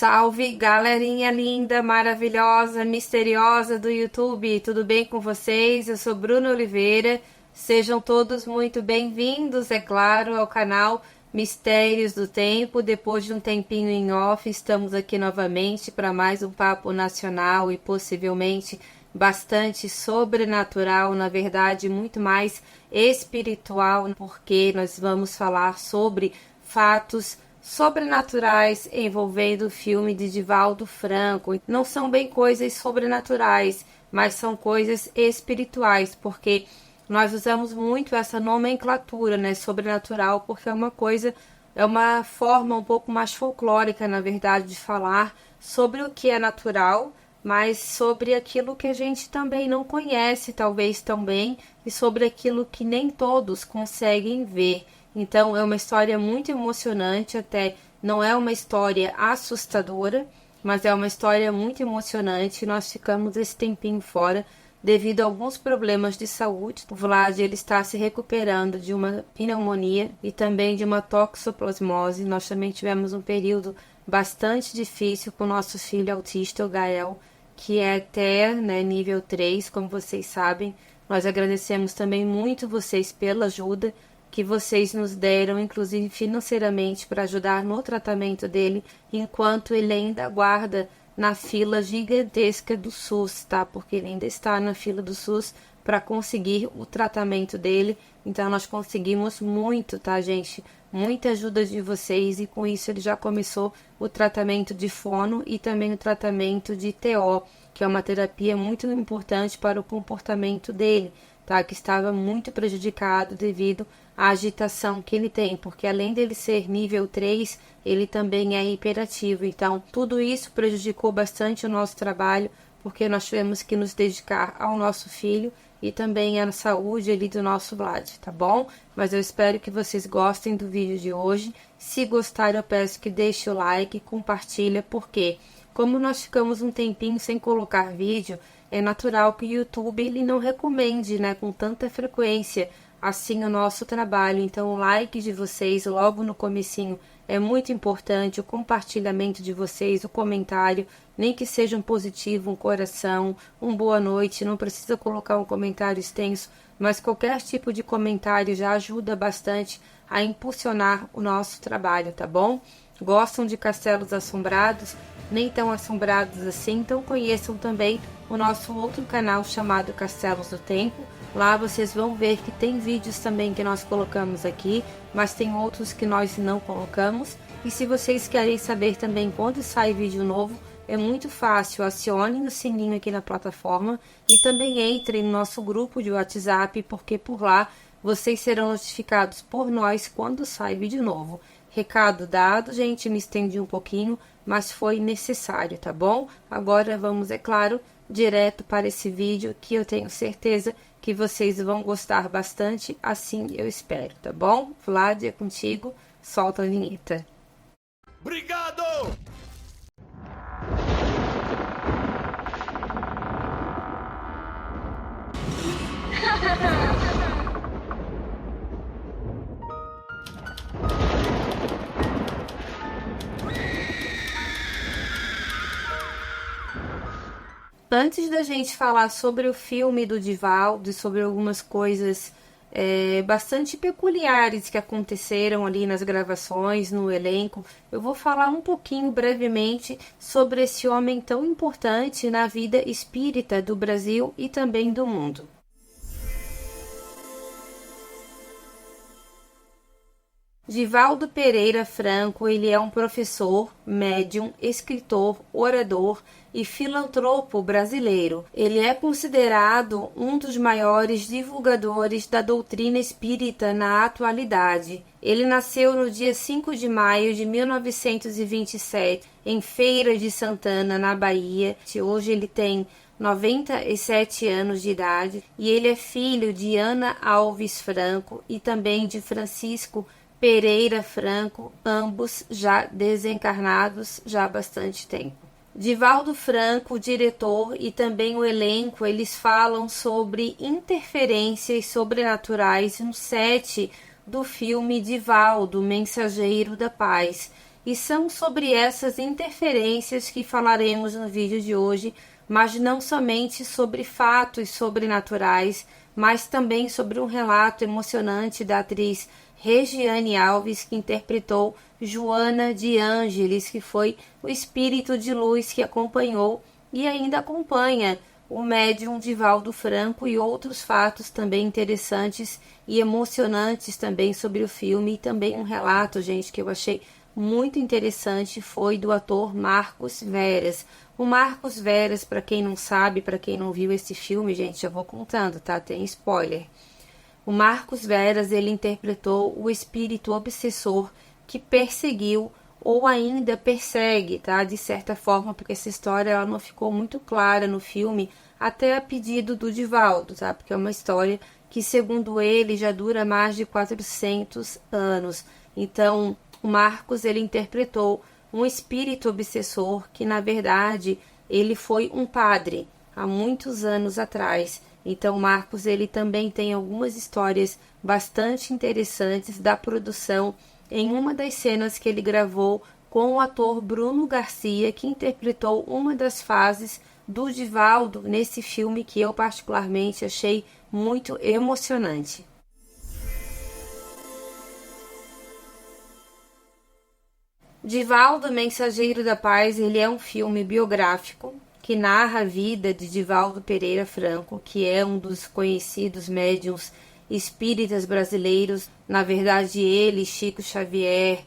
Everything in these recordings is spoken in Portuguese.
Salve, galerinha linda, maravilhosa, misteriosa do YouTube, tudo bem com vocês? Eu sou Bruna Oliveira, sejam todos muito bem-vindos, é claro, ao canal Mistérios do Tempo. Depois de um tempinho em off, estamos aqui novamente para mais um papo nacional e possivelmente bastante sobrenatural, na verdade muito mais espiritual, porque nós vamos falar sobre fatos sobrenaturais envolvendo o filme de Divaldo Franco. Não são bem coisas sobrenaturais, mas são coisas espirituais, porque nós usamos muito essa nomenclatura, né, sobrenatural, porque é uma coisa, é uma forma um pouco mais folclórica, na verdade, de falar sobre o que é natural, mas sobre aquilo que a gente também não conhece, talvez tão bem, e sobre aquilo que nem todos conseguem ver. Então é uma história muito emocionante, até não é uma história assustadora, mas é uma história muito emocionante. Nós ficamos esse tempinho fora devido a alguns problemas de saúde. O Vlad, ele está se recuperando de uma pneumonia e também de uma toxoplasmose. Nós também tivemos um período bastante difícil com o nosso filho autista, o Gael, que é até, né, nível 3, como vocês sabem. Nós agradecemos também muito vocês pela ajuda que vocês nos deram, inclusive financeiramente, para ajudar no tratamento dele, enquanto ele ainda aguarda na fila gigantesca do SUS, tá? Porque ele ainda está na fila do SUS para conseguir o tratamento dele. Então nós conseguimos muito, tá, gente? Muita ajuda de vocês, e com isso ele já começou o tratamento de fono e também o tratamento de TO, que é uma terapia muito importante para o comportamento dele, tá? Que estava muito prejudicado devido à agitação que ele tem, porque além dele ser nível 3, ele também é hiperativo. Então, tudo isso prejudicou bastante o nosso trabalho, porque nós tivemos que nos dedicar ao nosso filho e também à saúde ali do nosso Vlad, tá bom? Mas eu espero que vocês gostem do vídeo de hoje. Se gostar, eu peço que deixe o like, compartilha, porque como nós ficamos um tempinho sem colocar vídeo, é natural que o YouTube ele não recomende, né, com tanta frequência assim o nosso trabalho. Então o like de vocês logo no comecinho é muito importante, o compartilhamento de vocês, o comentário, nem que seja um positivo, um coração, um boa noite, não precisa colocar um comentário extenso, mas qualquer tipo de comentário já ajuda bastante a impulsionar o nosso trabalho, tá bom? Gostam de castelos assombrados? Nem tão assombrados assim, então conheçam também o nosso outro canal chamado Castelos do Tempo. Lá vocês vão ver que tem vídeos também que nós colocamos aqui, mas tem outros que nós não colocamos. E se vocês querem saber também quando sai vídeo novo, é muito fácil, acionem o sininho aqui na plataforma e também entrem no nosso grupo de WhatsApp, porque por lá vocês serão notificados por nós quando sai vídeo novo. Recado dado, gente, me estendi um pouquinho, mas foi necessário, tá bom? Agora vamos, é claro, direto para esse vídeo, que eu tenho certeza que vocês vão gostar bastante, assim eu espero, tá bom? Vlad, é contigo, solta a vinheta. Obrigado! Antes da gente falar sobre o filme do Divaldo e sobre algumas coisas bastante peculiares que aconteceram ali nas gravações, no elenco, eu vou falar um pouquinho brevemente sobre esse homem tão importante na vida espírita do Brasil e também do mundo. Divaldo Pereira Franco, ele é um professor, médium, escritor, orador e filantropo brasileiro. Ele é considerado um dos maiores divulgadores da doutrina espírita na atualidade. Ele nasceu no dia 5 de maio de 1927, em Feira de Santana, na Bahia. Hoje ele tem 97 anos de idade e ele é filho de Ana Alves Franco e também de Francisco Pereira Franco, ambos já desencarnados já há bastante tempo. Divaldo Franco, o diretor, e também o elenco, eles falam sobre interferências sobrenaturais no set do filme Divaldo, Mensageiro da Paz. e são sobre essas interferências que falaremos no vídeo de hoje, mas não somente sobre fatos sobrenaturais, mas também sobre um relato emocionante da atriz Regiane Alves, que interpretou Joana de Ângeles, que foi o espírito de luz que acompanhou e ainda acompanha o médium Divaldo Franco, e outros fatos também interessantes e emocionantes também sobre o filme. E também um relato, gente, que eu achei muito interessante foi do ator Marcos Veras. O Marcos Veras, para quem não sabe, para quem não viu esse filme, gente, já vou contando, tá? Tem spoiler. O Marcos Veras, ele interpretou o espírito obsessor que perseguiu ou ainda persegue, tá? De certa forma, porque essa história ela não ficou muito clara no filme, até a pedido do Divaldo, tá? Porque é uma história que, segundo ele, já dura mais de 400 anos. Então, o Marcos, ele interpretou um espírito obsessor que, na verdade, ele foi um padre há muitos anos atrás. Então, Marcos, ele também tem algumas histórias bastante interessantes da produção em uma das cenas que ele gravou com o ator Bruno Garcia, que interpretou uma das fases do Divaldo nesse filme que eu particularmente achei muito emocionante. Divaldo, Mensageiro da Paz, ele é um filme biográfico que narra a vida de Divaldo Pereira Franco, que é um dos conhecidos médiuns espíritas brasileiros. Na verdade, ele, Chico Xavier,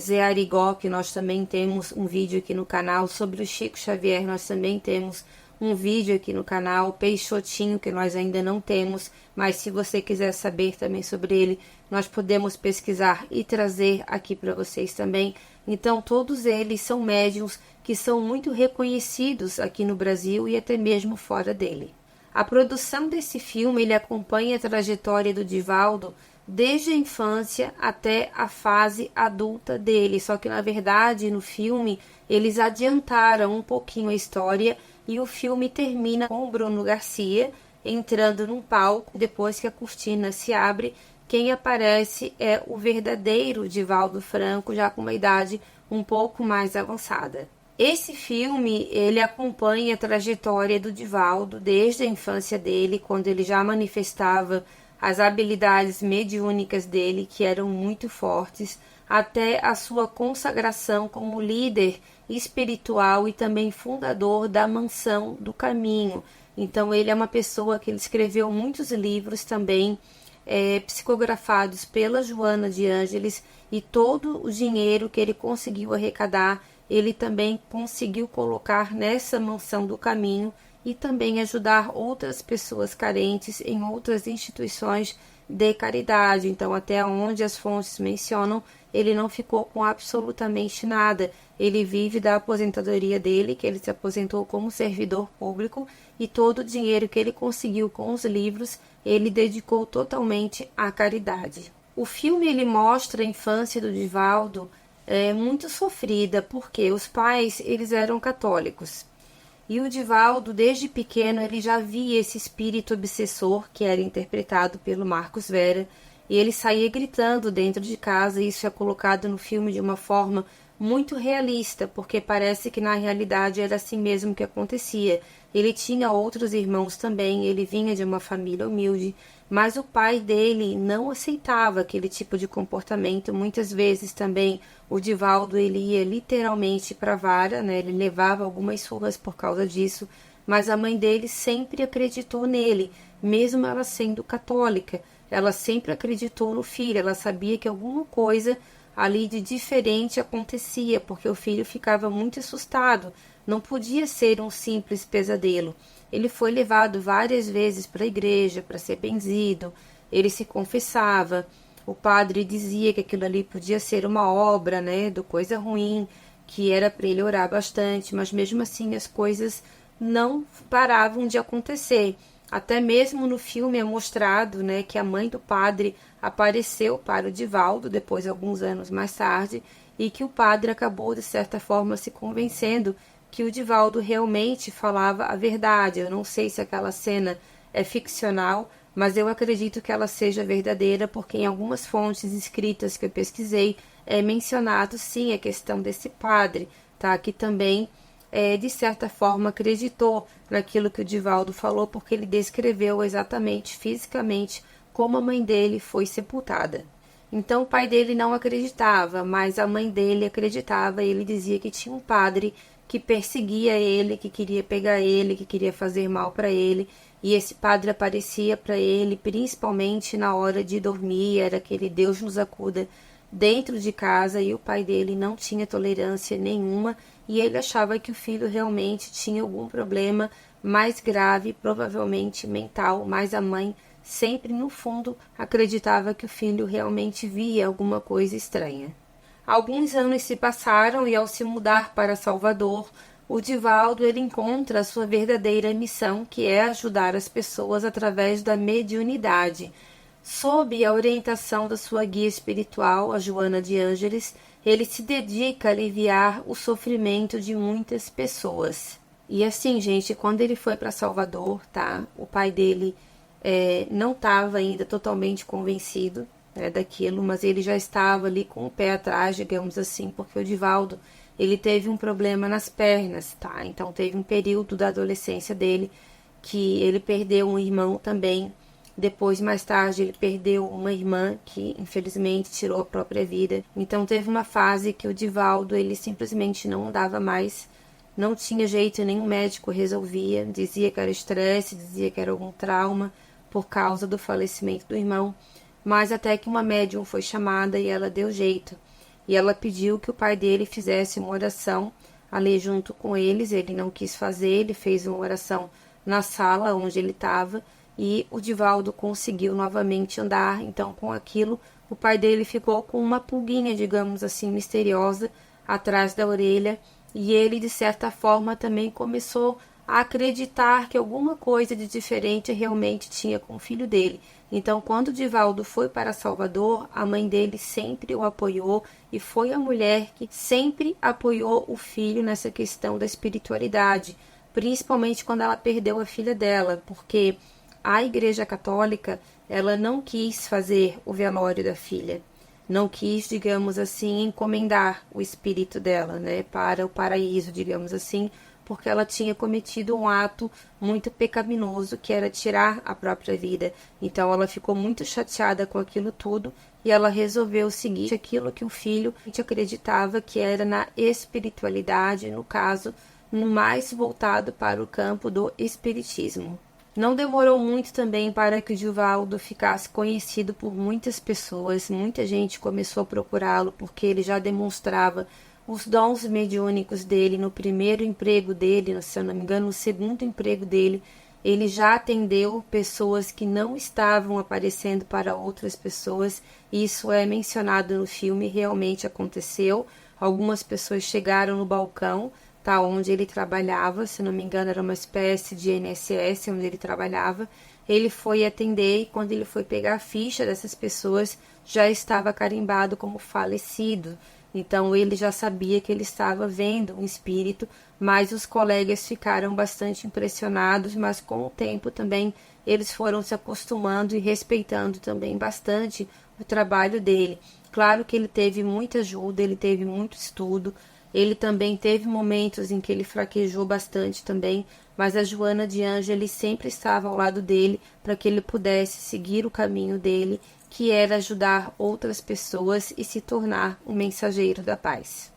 Zé Arigó, que nós também temos um vídeo aqui no canal sobre o Chico Xavier, nós também temos um vídeo aqui no canal, Peixotinho, que nós ainda não temos, mas se você quiser saber também sobre ele, nós podemos pesquisar e trazer aqui para vocês também. Então, todos eles são médiuns que são muito reconhecidos aqui no Brasil e até mesmo fora dele. A produção desse filme, ele acompanha a trajetória do Divaldo desde a infância até a fase adulta dele, só que na verdade no filme eles adiantaram um pouquinho a história e o filme termina com o Bruno Garcia entrando num palco. Depois que a cortina se abre, quem aparece é o verdadeiro Divaldo Franco, já com uma idade um pouco mais avançada. Esse filme, ele acompanha a trajetória do Divaldo desde a infância dele, quando ele já manifestava as habilidades mediúnicas dele, que eram muito fortes, até a sua consagração como líder espiritual e também fundador da Mansão do Caminho. Então, ele é uma pessoa que ele escreveu muitos livros também, psicografados pela Joana de Ângeles, e todo o dinheiro que ele conseguiu arrecadar, ele também conseguiu colocar nessa Mansão do Caminho e também ajudar outras pessoas carentes em outras instituições de caridade. Então, até onde as fontes mencionam, ele não ficou com absolutamente nada. Ele vive da aposentadoria dele, que ele se aposentou como servidor público, e todo o dinheiro que ele conseguiu com os livros, ele dedicou totalmente à caridade. O filme, ele mostra a infância do Divaldo muito sofrida, porque os pais, eles eram católicos. E o Divaldo, desde pequeno, ele já via esse espírito obsessor, que era interpretado pelo Marcos Vera, e ele saía gritando dentro de casa, e isso é colocado no filme de uma forma muito realista, porque parece que na realidade era assim mesmo que acontecia. Ele tinha outros irmãos também, ele vinha de uma família humilde, mas o pai dele não aceitava aquele tipo de comportamento. Muitas vezes também o Divaldo, ele ia literalmente para a vara, né? Ele levava algumas surras por causa disso, mas a mãe dele sempre acreditou nele, mesmo ela sendo católica. Ela sempre acreditou no filho, ela sabia que alguma coisa ali de diferente acontecia, porque o filho ficava muito assustado. Não podia ser um simples pesadelo. Ele foi levado várias vezes para a igreja para ser benzido, ele se confessava, o padre dizia que aquilo ali podia ser uma obra, né, do coisa ruim, que era para ele orar bastante, mas mesmo assim as coisas não paravam de acontecer. Até mesmo no filme é mostrado, né, que a mãe do padre apareceu para o Divaldo depois, alguns anos mais tarde, e que o padre acabou de certa forma se convencendo que o Divaldo realmente falava a verdade. Eu não sei se aquela cena é ficcional, mas eu acredito que ela seja verdadeira, porque em algumas fontes escritas que eu pesquisei, é mencionado sim a questão desse padre, tá? Que também, de certa forma, acreditou naquilo que o Divaldo falou, porque ele descreveu exatamente, fisicamente, como a mãe dele foi sepultada. Então o pai dele não acreditava, mas a mãe dele acreditava. Ele dizia que tinha um padre que perseguia ele, que queria pegar ele, que queria fazer mal para ele. E esse padre aparecia para ele, principalmente na hora de dormir, era aquele Deus nos acuda dentro de casa, e o pai dele não tinha tolerância nenhuma, e ele achava que o filho realmente tinha algum problema mais grave, provavelmente mental, mas a mãe sempre no fundo acreditava que o filho realmente via alguma coisa estranha. Alguns anos se passaram e ao se mudar para Salvador, o Divaldo ele encontra a sua verdadeira missão, que é ajudar as pessoas através da mediunidade. Sob a orientação da sua guia espiritual, a Joana de Ângeles, ele se dedica a aliviar o sofrimento de muitas pessoas. E assim, gente, quando ele foi para Salvador, tá? O pai dele não estava ainda totalmente convencido, né, daquilo, mas ele já estava ali com o pé atrás, digamos assim, porque o Divaldo ele teve um problema nas pernas, tá? Então teve um período da adolescência dele que ele perdeu um irmão também. Depois, mais tarde, ele perdeu uma irmã que, infelizmente, tirou a própria vida. Então, teve uma fase que o Divaldo, ele simplesmente não andava mais. Não tinha jeito, nenhum médico resolvia. Dizia que era estresse, dizia que era algum trauma por causa do falecimento do irmão. Mas até que uma médium foi chamada e ela deu jeito. E ela pediu que o pai dele fizesse uma oração ali junto com eles. Ele não quis fazer, ele fez uma oração na sala onde ele estava. E o Divaldo conseguiu novamente andar. Então, com aquilo, o pai dele ficou com uma pulguinha, digamos assim, misteriosa atrás da orelha. E ele, de certa forma, também começou a acreditar que alguma coisa de diferente realmente tinha com o filho dele. Então, quando o Divaldo foi para Salvador, a mãe dele sempre o apoiou e foi a mulher que sempre apoiou o filho nessa questão da espiritualidade, principalmente quando ela perdeu a filha dela, porque a Igreja Católica, ela não quis fazer o velório da filha, não quis, digamos assim, encomendar o espírito dela, né, para o paraíso, digamos assim, porque ela tinha cometido um ato muito pecaminoso, que era tirar a própria vida. Então ela ficou muito chateada com aquilo tudo e ela resolveu seguir aquilo que o filho acreditava, que era na espiritualidade, no caso, no mais voltado para o campo do espiritismo. Não demorou muito também para que o Divaldo ficasse conhecido por muitas pessoas. Muita gente começou a procurá-lo porque ele já demonstrava os dons mediúnicos dele no primeiro emprego dele, se eu não me engano, no segundo emprego dele. Ele já atendeu pessoas que não estavam aparecendo para outras pessoas. Isso é mencionado no filme, realmente aconteceu. Algumas pessoas chegaram no balcão, tá, onde ele trabalhava, se não me engano era uma espécie de INSS onde ele trabalhava. Ele foi atender e quando ele foi pegar a ficha dessas pessoas, já estava carimbado como falecido. Então ele já sabia que ele estava vendo um espírito, mas os colegas ficaram bastante impressionados, mas com o tempo também eles foram se acostumando e respeitando também bastante o trabalho dele. Claro que ele teve muita ajuda, ele teve muito estudo. Ele também teve momentos em que ele fraquejou bastante também, mas a Joana de Ângeles sempre estava ao lado dele para que ele pudesse seguir o caminho dele, que era ajudar outras pessoas e se tornar um mensageiro da paz.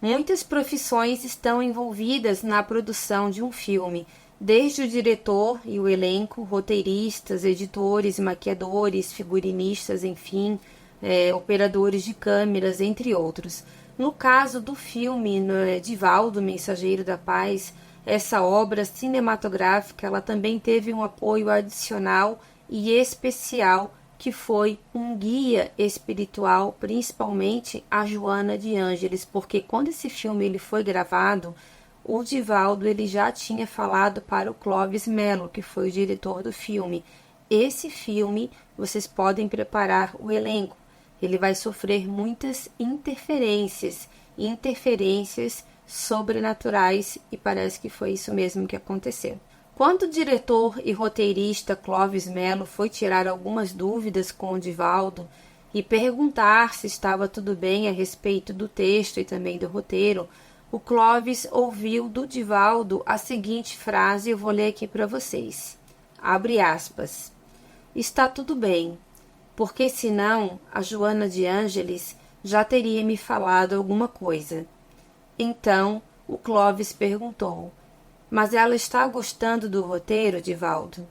Muitas profissões estão envolvidas na produção de um filme, desde o diretor e o elenco, roteiristas, editores, maquiadores, figurinistas, enfim, operadores de câmeras, entre outros. No caso do filme Divaldo, Mensageiro da Paz, essa obra cinematográfica ela também teve um apoio adicional e especial, que foi um guia espiritual, principalmente a Joana de Ângeles, porque quando esse filme ele foi gravado, o Divaldo ele já tinha falado para o Clóvis Mello, que foi o diretor do filme. Esse filme, vocês podem preparar o elenco. Ele vai sofrer muitas interferências sobrenaturais, e parece que foi isso mesmo que aconteceu. Quando o diretor e roteirista Clóvis Melo foi tirar algumas dúvidas com o Divaldo e perguntar se estava tudo bem a respeito do texto e também do roteiro, o Clóvis ouviu do Divaldo a seguinte frase, eu vou ler aqui para vocês. Abre aspas. Está tudo bem, porque senão a Joana de Ângeles já teria me falado alguma coisa. Então o Clóvis perguntou, mas ela está gostando do roteiro, Divaldo?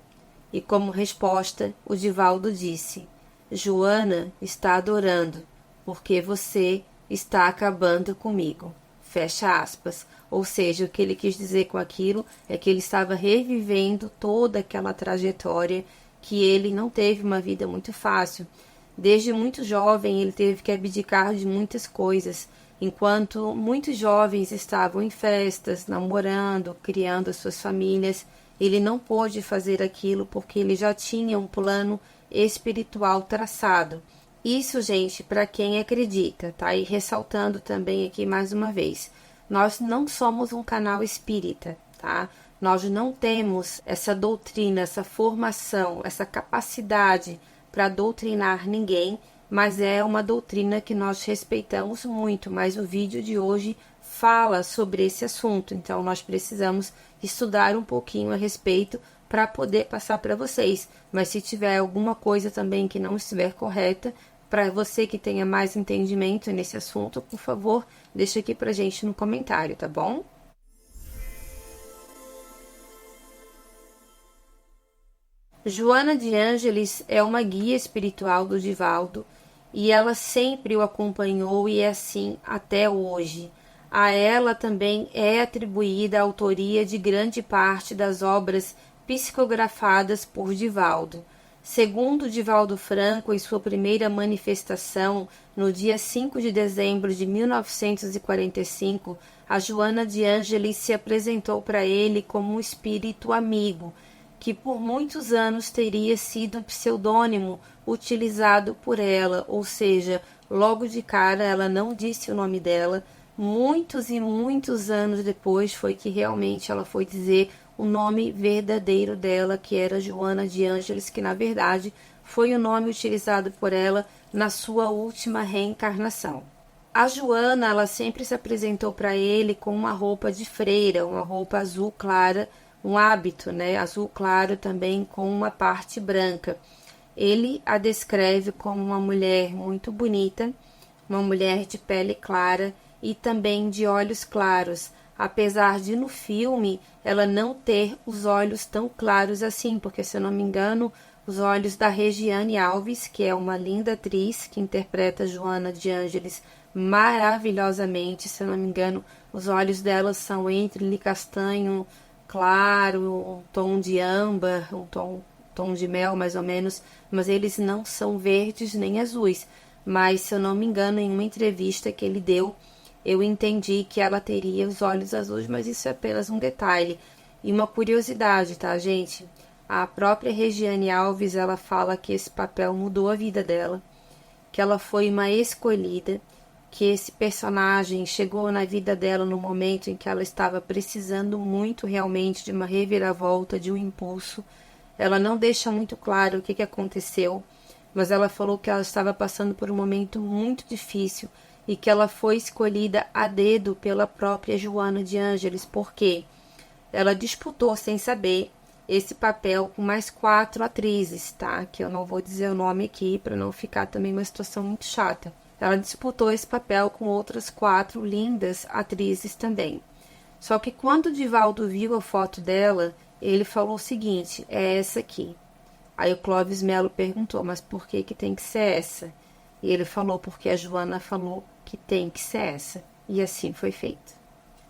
E como resposta, o Divaldo disse, Joana está adorando, porque você está acabando comigo. Fecha aspas. Ou seja, o que ele quis dizer com aquilo é que ele estava revivendo toda aquela trajetória que ele não teve uma vida muito fácil. Desde muito jovem, ele teve que abdicar de muitas coisas, enquanto muitos jovens estavam em festas, namorando, criando as suas famílias. Ele não pôde fazer aquilo porque ele já tinha um plano espiritual traçado. Isso, gente, para quem acredita, tá? E ressaltando também aqui mais uma vez, nós não somos um canal espírita, tá? Nós não temos essa doutrina, essa formação, essa capacidade para doutrinar ninguém, mas é uma doutrina que nós respeitamos muito, mas o vídeo de hoje fala sobre esse assunto, então nós precisamos estudar um pouquinho a respeito para poder passar para vocês, mas se tiver alguma coisa também que não estiver correta, para você que tenha mais entendimento nesse assunto, por favor, deixa aqui pra gente no comentário, tá bom? Joana de Ângeles é uma guia espiritual do Divaldo e ela sempre o acompanhou e é assim até hoje. A ela também é atribuída a autoria de grande parte das obras psicografadas por Divaldo. Segundo Divaldo Franco, em sua primeira manifestação, no dia 5 de dezembro de 1945, a Joana de Ângeles se apresentou para ele como um espírito amigo, que por muitos anos teria sido um pseudônimo utilizado por ela, ou seja, logo de cara ela não disse o nome dela. Muitos e muitos anos depois foi que realmente ela foi dizer o nome verdadeiro dela, que era Joana de Ângeles, que na verdade foi o nome utilizado por ela na sua última reencarnação. A Joana, ela sempre se apresentou para ele com uma roupa de freira, uma roupa azul clara, um hábito, azul claro também com uma parte branca. Ele a descreve como uma mulher muito bonita, uma mulher de pele clara e também de olhos claros, apesar de no filme ela não ter os olhos tão claros assim, porque se eu não me engano, os olhos da Regiane Alves, que é uma linda atriz que interpreta Joana de Ângeles maravilhosamente, se eu não me engano, os olhos dela são entre castanho claro, um tom de âmbar, um tom de mel mais ou menos, mas eles não são verdes nem azuis. Mas se eu não me engano, em uma entrevista que ele deu, eu entendi que ela teria os olhos azuis, mas isso é apenas um detalhe. E uma curiosidade, tá, gente? A própria Regiane Alves, ela fala que esse papel mudou a vida dela, que ela foi uma escolhida, que esse personagem chegou na vida dela no momento em que ela estava precisando muito realmente de uma reviravolta, de um impulso. Ela não deixa muito claro o que aconteceu, mas ela falou que ela estava passando por um momento muito difícil e que ela foi escolhida a dedo pela própria Joana de Ângeles, porque ela disputou, sem saber, esse papel com mais 4 atrizes, tá? Que eu não vou dizer o nome aqui para não ficar também uma situação muito chata. Ela disputou esse papel com outras 4 lindas atrizes também. Só que quando o Divaldo viu a foto dela, ele falou o seguinte, é essa aqui. Aí o Clóvis Melo perguntou, mas por que tem que ser essa? E ele falou, porque a Joana falou que tem que ser essa. E assim foi feito.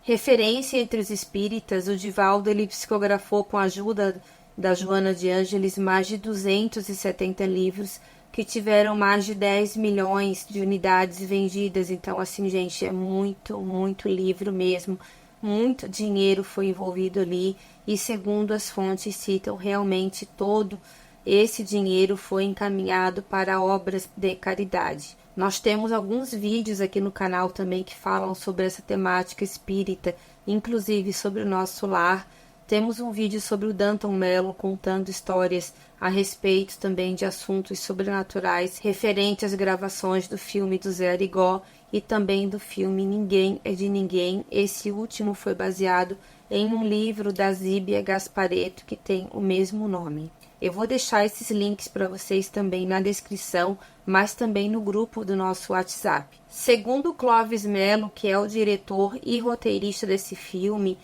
Referência entre os espíritas, o Divaldo ele psicografou com a ajuda da Joana de Ângeles mais de 270 livros, que tiveram mais de 10 milhões de unidades vendidas. Então, assim, gente, é muito, muito livro mesmo. Muito dinheiro foi envolvido ali. E segundo as fontes citam, realmente todo esse dinheiro foi encaminhado para obras de caridade. Nós temos alguns vídeos aqui no canal também que falam sobre essa temática espírita, inclusive sobre o nosso lar. Temos um vídeo sobre o Danton Mello contando histórias a respeito também de assuntos sobrenaturais referente às gravações do filme do Zé Arigó e também do filme Ninguém é de Ninguém. Esse último foi baseado em um livro da Zíbia Gasparetto que tem o mesmo nome. Eu vou deixar esses links para vocês também na descrição, mas também no grupo do nosso WhatsApp. Segundo Clovis Mello, que é o diretor e roteirista desse filme,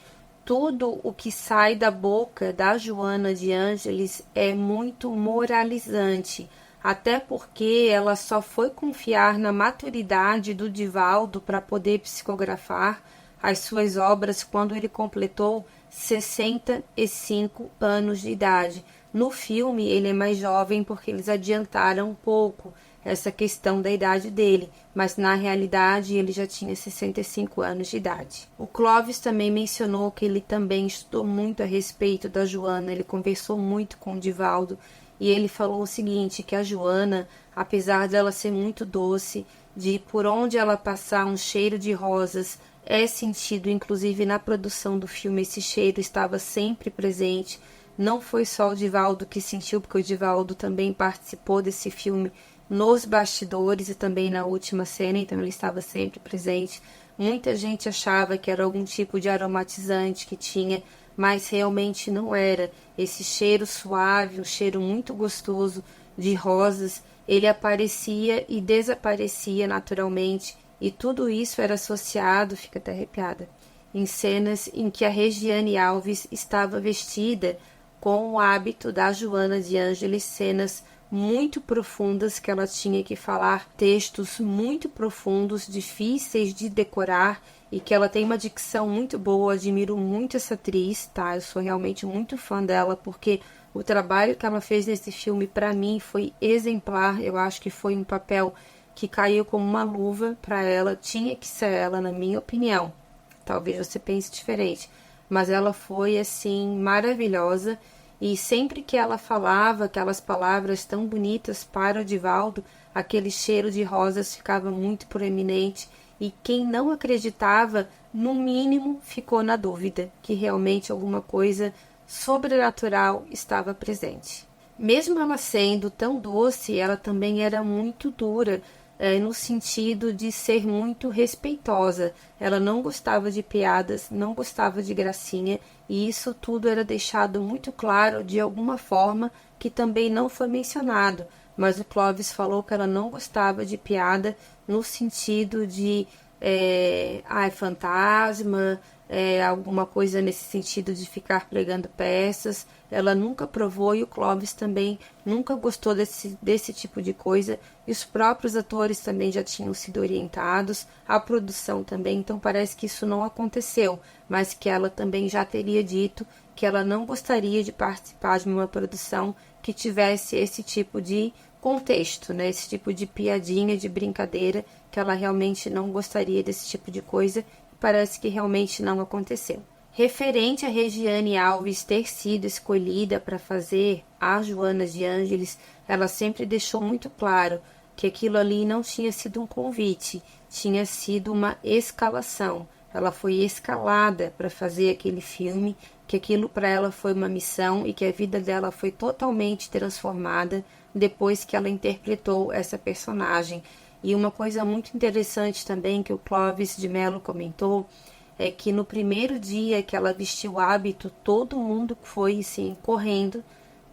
tudo o que sai da boca da Joana de Ângeles é muito moralizante, até porque ela só foi confiar na maturidade do Divaldo para poder psicografar as suas obras quando ele completou 65 anos de idade. No filme, ele é mais jovem porque eles adiantaram um pouco essa questão da idade dele, mas na realidade ele já tinha 65 anos de idade. O Clovis também mencionou que ele também estudou muito a respeito da Joana, ele conversou muito com o Divaldo e ele falou o seguinte, que a Joana, apesar dela ser muito doce, de por onde ela passar um cheiro de rosas é sentido, inclusive na produção do filme esse cheiro estava sempre presente. Não foi só o Divaldo que sentiu, porque o Divaldo também participou desse filme nos bastidores e também na última cena, então ele estava sempre presente. Muita gente achava que era algum tipo de aromatizante que tinha, mas realmente não era. Esse cheiro suave, um cheiro muito gostoso de rosas, ele aparecia e desaparecia naturalmente, e tudo isso era associado, fica até arrepiada, em cenas em que a Regiane Alves estava vestida com o hábito da Joana de Ângeles, cenas muito profundas que ela tinha que falar, textos muito profundos, difíceis de decorar e que ela tem uma dicção muito boa. Admiro muito essa atriz, tá? Eu sou realmente muito fã dela porque o trabalho que ela fez nesse filme para mim foi exemplar. Eu acho que foi um papel que caiu como uma luva para ela, tinha que ser ela, na minha opinião. Talvez você pense diferente, mas ela foi assim maravilhosa. E sempre que ela falava aquelas palavras tão bonitas para o Divaldo, aquele cheiro de rosas ficava muito proeminente, e quem não acreditava, no mínimo, ficou na dúvida que realmente alguma coisa sobrenatural estava presente. Mesmo ela sendo tão doce, ela também era muito dura, no sentido de ser muito respeitosa. Ela não gostava de piadas, não gostava de gracinha, e isso tudo era deixado muito claro de alguma forma que também não foi mencionado, mas o Clovis falou que ela não gostava de piada no sentido de fantasma, alguma coisa nesse sentido de ficar pregando peças. Ela nunca provou, e o Clovis também nunca gostou desse tipo de coisa, e os próprios atores também já tinham sido orientados, a produção também, então parece que isso não aconteceu, mas que ela também já teria dito que ela não gostaria de participar de uma produção que tivesse esse tipo de contexto, né? Esse tipo de piadinha, de brincadeira, que ela realmente não gostaria desse tipo de coisa, e parece que realmente não aconteceu. Referente a Regiane Alves ter sido escolhida para fazer a Joana de Ângeles, ela sempre deixou muito claro que aquilo ali não tinha sido um convite, tinha sido uma escalação. Ela foi escalada para fazer aquele filme, que aquilo para ela foi uma missão e que a vida dela foi totalmente transformada depois que ela interpretou essa personagem. E uma coisa muito interessante também que o Clovis de Mello comentou é que no primeiro dia que ela vestiu o hábito, todo mundo foi assim, correndo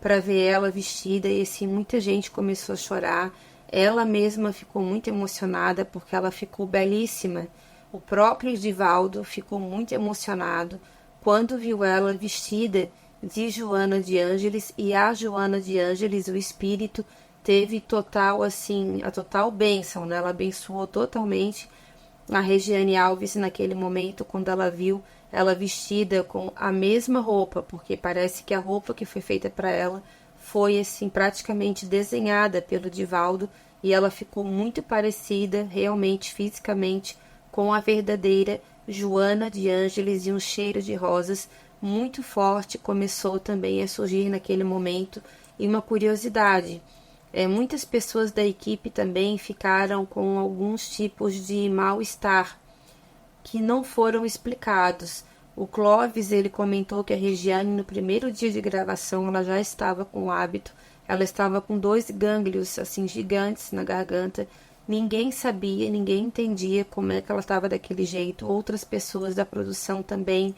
para ver ela vestida, e assim, muita gente começou a chorar. Ela mesma ficou muito emocionada porque ela ficou belíssima. O próprio Divaldo ficou muito emocionado quando viu ela vestida de Joana de Ângeles, e a Joana de Ângeles, o espírito, teve total assim, a total bênção, né? Ela abençoou totalmente a Regiane Alves naquele momento, quando ela viu ela vestida com a mesma roupa, porque parece que a roupa que foi feita para ela foi assim praticamente desenhada pelo Divaldo, e ela ficou muito parecida realmente fisicamente com a verdadeira Joana de Ângeles, e um cheiro de rosas muito forte começou também a surgir naquele momento. E uma curiosidade, muitas pessoas da equipe também ficaram com alguns tipos de mal-estar que não foram explicados. O Clóvis, ele comentou que a Regiane, no primeiro dia de gravação, ela já estava com o hábito, ela estava com 2 gânglios, assim, gigantes na garganta. Ninguém sabia, ninguém entendia como é que ela estava daquele jeito. Outras pessoas da produção também.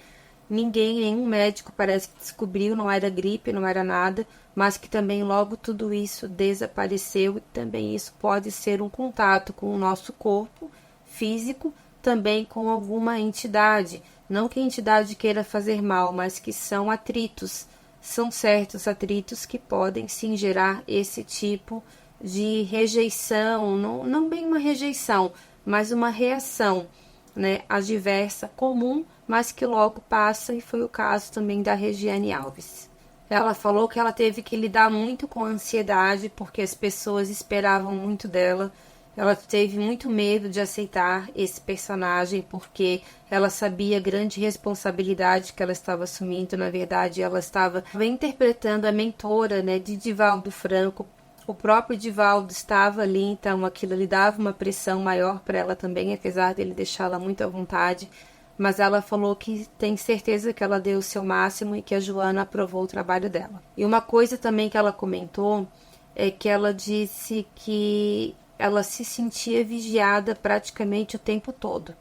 Ninguém, nenhum médico parece que descobriu, não era gripe, não era nada, mas que também logo tudo isso desapareceu e também isso pode ser um contato com o nosso corpo físico, também com alguma entidade. Não que a entidade queira fazer mal, mas que são atritos. São certos atritos que podem sim gerar esse tipo de rejeição, não bem uma rejeição, mas uma reação, né, adversa, comum, mas que logo passa, e foi o caso também da Regiane Alves. Ela falou que ela teve que lidar muito com a ansiedade, porque as pessoas esperavam muito dela. Ela teve muito medo de aceitar esse personagem, porque ela sabia a grande responsabilidade que ela estava assumindo. Na verdade, ela estava interpretando a mentora, né, de Divaldo Franco. O próprio Divaldo estava ali, então aquilo lhe dava uma pressão maior para ela também, apesar dele deixá-la muito à vontade. Mas ela falou que tem certeza que ela deu o seu máximo e que a Joana aprovou o trabalho dela. E uma coisa também que ela comentou é que ela disse que ela se sentia vigiada praticamente o tempo todo.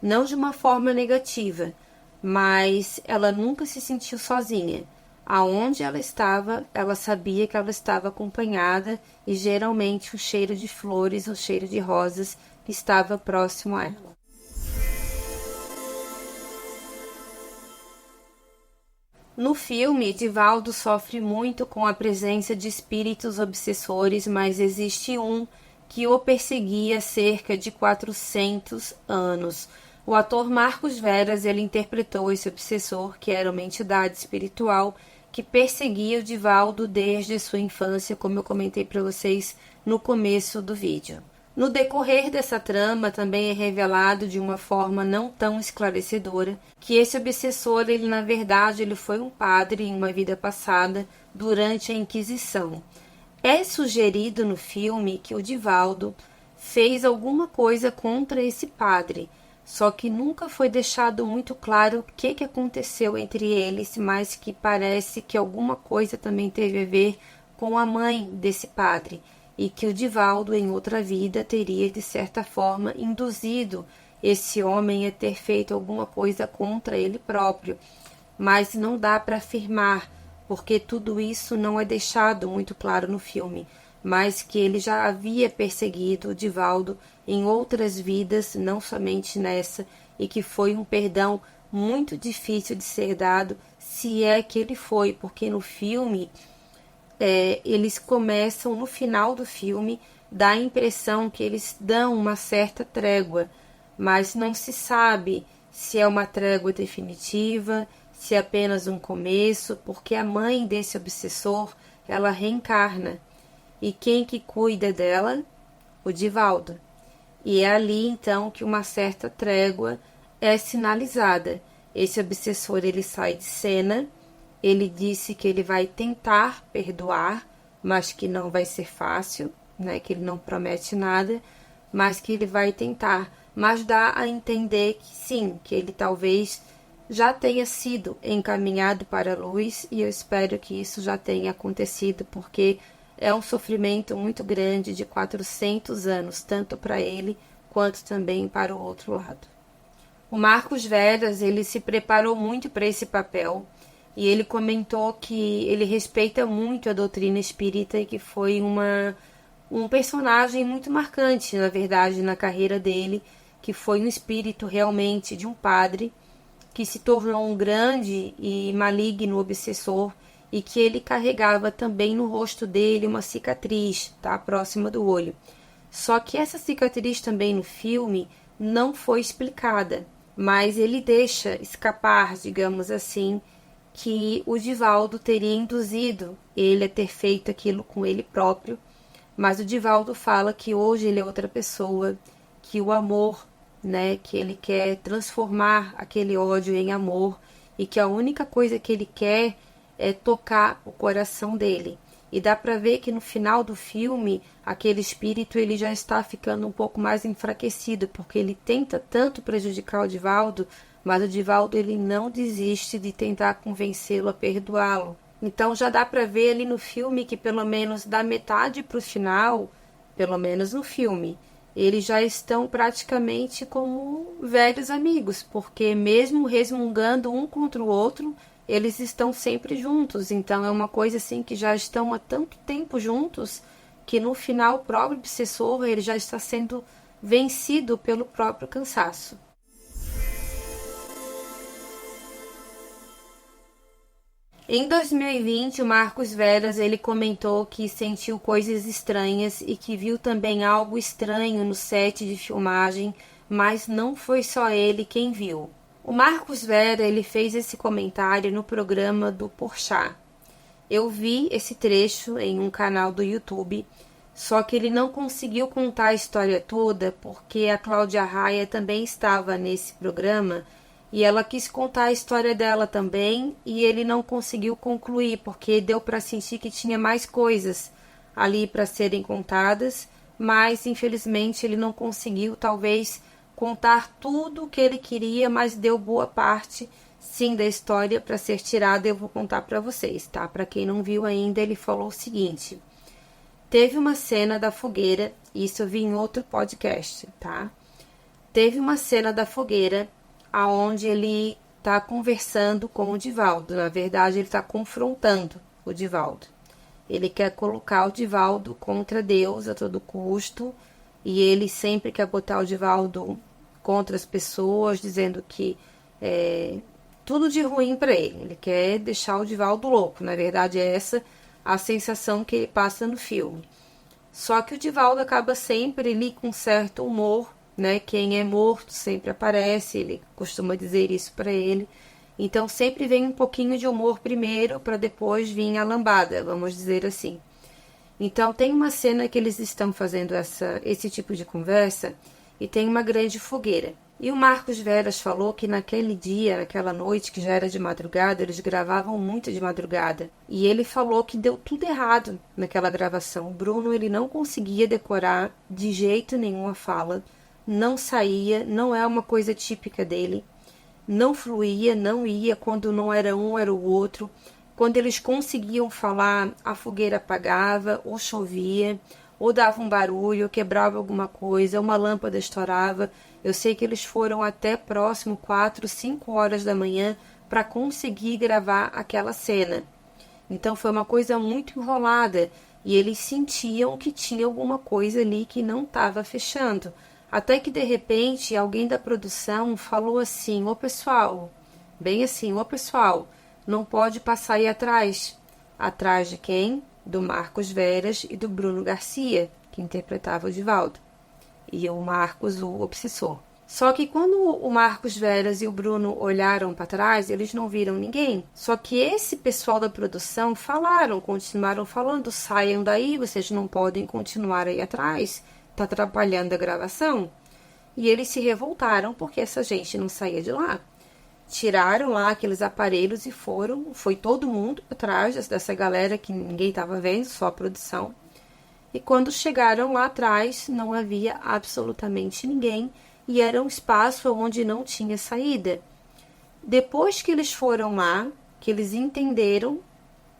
Não de uma forma negativa, mas ela nunca se sentiu sozinha. Aonde ela estava, ela sabia que ela estava acompanhada e geralmente o cheiro de flores, o cheiro de rosas estava próximo a ela. No filme, Divaldo sofre muito com a presença de espíritos obsessores, mas existe um que o perseguia há cerca de 400 anos. O ator Marcos Veras, ele interpretou esse obsessor, que era uma entidade espiritual que perseguia o Divaldo desde sua infância, como eu comentei para vocês no começo do vídeo. No decorrer dessa trama, também é revelado de uma forma não tão esclarecedora que esse obsessor, ele na verdade, ele foi um padre em uma vida passada durante a Inquisição. É sugerido no filme que o Divaldo fez alguma coisa contra esse padre, só que nunca foi deixado muito claro o que aconteceu entre eles, mas que parece que alguma coisa também teve a ver com a mãe desse padre, e que o Divaldo, em outra vida, teria, de certa forma, induzido esse homem a ter feito alguma coisa contra ele próprio. Mas não dá para afirmar, porque tudo isso não é deixado muito claro no filme, mas que ele já havia perseguido o Divaldo em outras vidas, não somente nessa, e que foi um perdão muito difícil de ser dado, se é que ele foi, porque no filme eles começam, no final do filme, dá a impressão que eles dão uma certa trégua, mas não se sabe se é uma trégua definitiva, se é apenas um começo, porque a mãe desse obsessor, ela reencarna. E quem que cuida dela? O Divaldo. E é ali, então, que uma certa trégua é sinalizada. Esse obsessor, ele sai de cena, ele disse que ele vai tentar perdoar, mas que não vai ser fácil, né? Que ele não promete nada, mas que ele vai tentar. Mas dá a entender que sim, que ele talvez já tenha sido encaminhado para a luz, e eu espero que isso já tenha acontecido, porque é um sofrimento muito grande de 400 anos, tanto para ele quanto também para o outro lado. O Marcos Veras, ele se preparou muito para esse papel, e ele comentou que ele respeita muito a doutrina espírita e que foi um personagem muito marcante, na verdade, na carreira dele, que foi um espírito realmente de um padre que se tornou um grande e maligno obsessor, e que ele carregava também no rosto dele uma cicatriz, tá, próxima do olho. Só que essa cicatriz também no filme não foi explicada, mas ele deixa escapar, digamos assim, que o Divaldo teria induzido ele a ter feito aquilo com ele próprio, mas o Divaldo fala que hoje ele é outra pessoa, que o amor, né, que ele quer transformar aquele ódio em amor, e que a única coisa que ele quer é tocar o coração dele. E dá para ver que no final do filme, aquele espírito ele já está ficando um pouco mais enfraquecido, porque ele tenta tanto prejudicar o Divaldo, mas o Divaldo ele não desiste de tentar convencê-lo a perdoá-lo. Então já dá para ver ali no filme que pelo menos da metade para o final, pelo menos no filme, eles já estão praticamente como velhos amigos, porque mesmo resmungando um contra o outro, eles estão sempre juntos. Então é uma coisa assim que já estão há tanto tempo juntos que no final o próprio obsessor ele já está sendo vencido pelo próprio cansaço. Em 2020, o Marcos Veras ele comentou que sentiu coisas estranhas e que viu também algo estranho no set de filmagem, mas não foi só ele quem viu. O Marcos Vera ele fez esse comentário no programa do Porchat. Eu vi esse trecho em um canal do YouTube, só que ele não conseguiu contar a história toda porque a Cláudia Raia também estava nesse programa e ela quis contar a história dela também e ele não conseguiu concluir porque deu para sentir que tinha mais coisas ali para serem contadas, mas infelizmente ele não conseguiu talvez contar tudo o que ele queria, mas deu boa parte sim da história para ser tirada. Eu vou contar para vocês, tá? Para quem não viu ainda, ele falou o seguinte: teve uma cena da fogueira, isso eu vi em outro podcast, tá? Teve uma cena da fogueira aonde ele tá conversando com o Divaldo. Na verdade, ele tá confrontando o Divaldo. Ele quer colocar o Divaldo contra Deus a todo custo. E ele sempre quer botar o Divaldo contra as pessoas, dizendo que é tudo de ruim para ele. Ele quer deixar o Divaldo louco. Na verdade, é essa a sensação que ele passa no filme. Só que o Divaldo acaba sempre ali com certo humor, né? Quem é morto sempre aparece, ele costuma dizer isso para ele. Então sempre vem um pouquinho de humor primeiro para depois vir a lambada, vamos dizer assim. Então tem uma cena que eles estão fazendo esse tipo de conversa e tem uma grande fogueira. E o Marcos Veras falou que naquele dia, naquela noite, que já era de madrugada, eles gravavam muito de madrugada. E ele falou que deu tudo errado naquela gravação. O Bruno ele não conseguia decorar de jeito nenhum a fala, não saía, não é uma coisa típica dele, não fluía, não ia, quando não era um, era o outro. Quando eles conseguiam falar, a fogueira apagava, ou chovia, ou dava um barulho, quebrava alguma coisa, uma lâmpada estourava. Eu sei que eles foram até próximo 4, 5 horas da manhã para conseguir gravar aquela cena. Então foi uma coisa muito enrolada e eles sentiam que tinha alguma coisa ali que não estava fechando. Até que de repente alguém da produção falou assim: ô pessoal, bem assim, ô pessoal, não pode passar aí atrás. Atrás de quem? Do Marcos Veras e do Bruno Garcia, que interpretava o Divaldo. E o Marcos, o obsessor. Só que quando o Marcos Veras e o Bruno olharam para trás, eles não viram ninguém. Só que esse pessoal da produção continuaram falando: saiam daí, vocês não podem continuar aí atrás, tá atrapalhando a gravação. E eles se revoltaram porque essa gente não saía de lá. Tiraram lá aqueles aparelhos e foi todo mundo atrás dessa galera que ninguém estava vendo, só a produção. E quando chegaram lá atrás, não havia absolutamente ninguém e era um espaço onde não tinha saída. Depois que eles foram lá, que eles entenderam,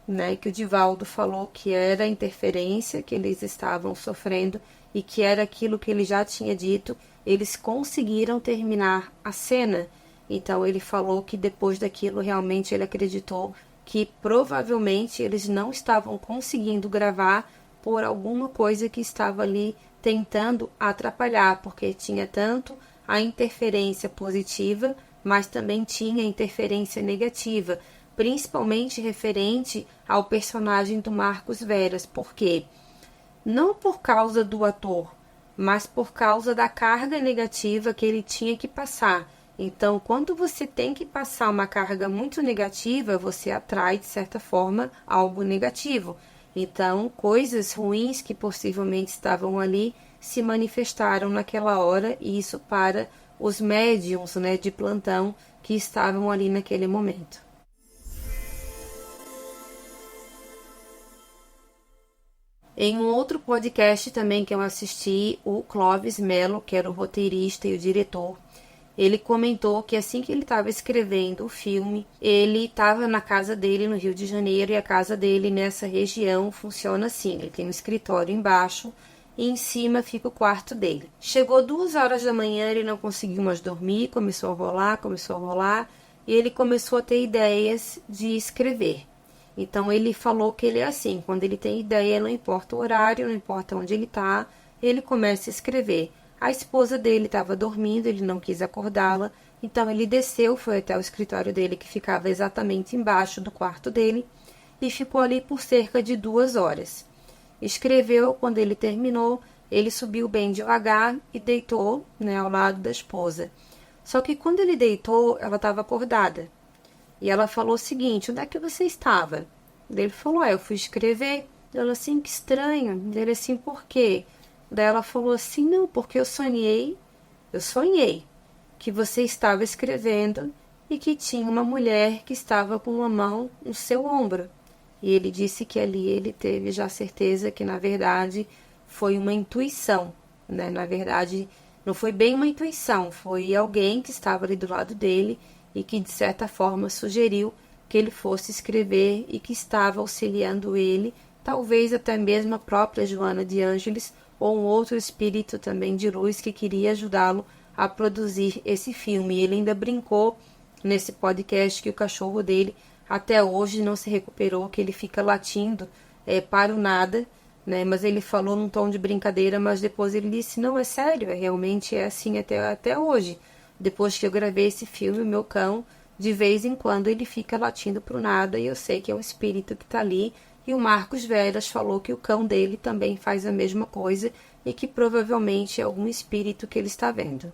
né, que o Divaldo falou que era a interferência que eles estavam sofrendo e que era aquilo que ele já tinha dito, eles conseguiram terminar a cena. Então ele falou que depois daquilo realmente ele acreditou que provavelmente eles não estavam conseguindo gravar por alguma coisa que estava ali tentando atrapalhar, porque tinha tanto a interferência positiva, mas também tinha a interferência negativa, principalmente referente ao personagem do Marcos Veras. Por quê? Não por causa do ator, mas por causa da carga negativa que ele tinha que passar. Então, quando você tem que passar uma carga muito negativa, você atrai, de certa forma, algo negativo. Então, coisas ruins que possivelmente estavam ali se manifestaram naquela hora, e isso para os médiums, né, de plantão que estavam ali naquele momento. Em um outro podcast também que eu assisti, o Clóvis Mello, que era o roteirista e o diretor, Ele comentou que assim que ele estava escrevendo o filme, ele estava na casa dele no Rio de Janeiro, e a casa dele nessa região funciona assim: ele tem um escritório embaixo e em cima fica o quarto dele. Chegou 2 horas da manhã, ele não conseguiu mais dormir, começou a rolar, e ele começou a ter ideias de escrever. Então ele falou que ele é assim: quando ele tem ideia, não importa o horário, não importa onde ele está, ele começa a escrever. A esposa dele estava dormindo, ele não quis acordá-la, então ele desceu, foi até o escritório dele, que ficava exatamente embaixo do quarto dele, e ficou ali por cerca de 2 horas. Escreveu. Quando ele terminou, ele subiu bem devagar e deitou, ao lado da esposa. Só que quando ele deitou, ela estava acordada. E ela falou o seguinte: onde é que você estava? Ele falou: eu fui escrever. Ela assim: que estranho. Ele assim: por quê? Daí ela falou assim: não, porque eu sonhei que você estava escrevendo e que tinha uma mulher que estava com uma mão no seu ombro. E ele disse que ali ele teve já certeza que, na verdade, foi uma intuição, né? Na verdade, não foi bem uma intuição, foi alguém que estava ali do lado dele e que, de certa forma, sugeriu que ele fosse escrever e que estava auxiliando ele, talvez até mesmo a própria Joana de Ângeles, ou um outro espírito também de luz que queria ajudá-lo a produzir esse filme. E ele ainda brincou nesse podcast que o cachorro dele até hoje não se recuperou, que ele fica latindo para o nada, né? Mas ele falou num tom de brincadeira, mas depois ele disse: não, é sério, realmente é assim até hoje. Depois que eu gravei esse filme, o meu cão, de vez em quando, ele fica latindo para o nada, e eu sei que é um espírito que está ali. E o Marcos Veras falou que o cão dele também faz a mesma coisa e que provavelmente é algum espírito que ele está vendo.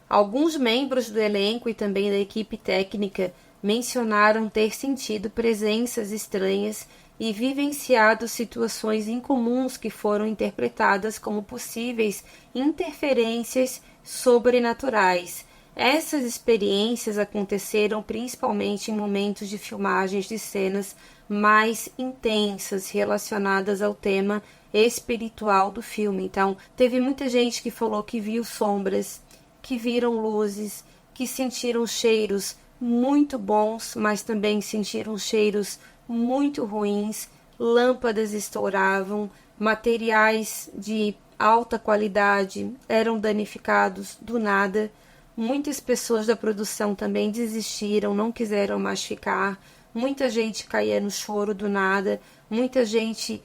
Alguns membros do elenco e também da equipe técnica mencionaram ter sentido presenças estranhas e vivenciado situações incomuns que foram interpretadas como possíveis interferências sobrenaturais. Essas experiências aconteceram principalmente em momentos de filmagens de cenas mais intensas relacionadas ao tema espiritual do filme. Então, teve muita gente que falou que viu sombras, que viram luzes, que sentiram cheiros muito bons, mas também sentiram cheiros muito ruins, lâmpadas estouravam, materiais de alta qualidade eram danificados do nada. Muitas pessoas da produção também desistiram, não quiseram mais ficar. Muita gente caía no choro do nada. Muita gente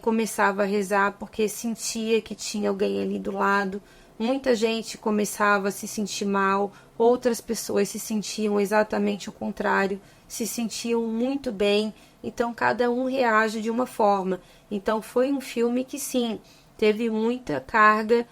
começava a rezar porque sentia que tinha alguém ali do lado. Muita gente começava a se sentir mal. Outras pessoas se sentiam exatamente o contrário. Se sentiam muito bem. Então, cada um reage de uma forma. Então, foi um filme que, sim, teve muita carga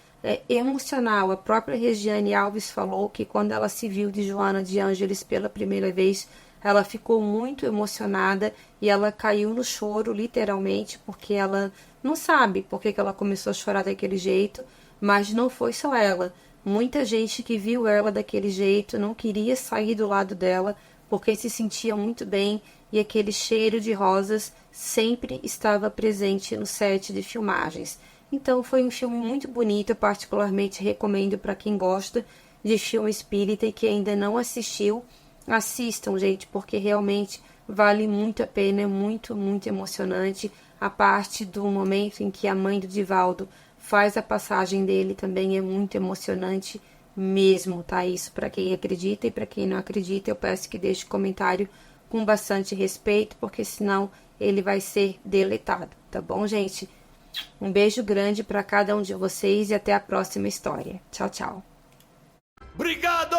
emocional. A própria Regiane Alves falou que quando ela se viu de Joana de Ângeles pela primeira vez, ela ficou muito emocionada e ela caiu no choro, literalmente, porque ela não sabe por que ela começou a chorar daquele jeito, mas não foi só ela. Muita gente que viu ela daquele jeito não queria sair do lado dela porque se sentia muito bem e aquele cheiro de rosas sempre estava presente no set de filmagens. Então foi um filme muito bonito, eu particularmente recomendo para quem gosta de filme espírita e que ainda não assistiu. Assistam, gente, porque realmente vale muito a pena, é muito, muito emocionante. A parte do momento em que a mãe do Divaldo faz a passagem dele também é muito emocionante mesmo, tá? Isso para quem acredita, e para quem não acredita eu peço que deixe comentário com bastante respeito, porque senão ele vai ser deletado, tá bom, gente? Um beijo grande para cada um de vocês e até a próxima história. Tchau, tchau. Obrigado!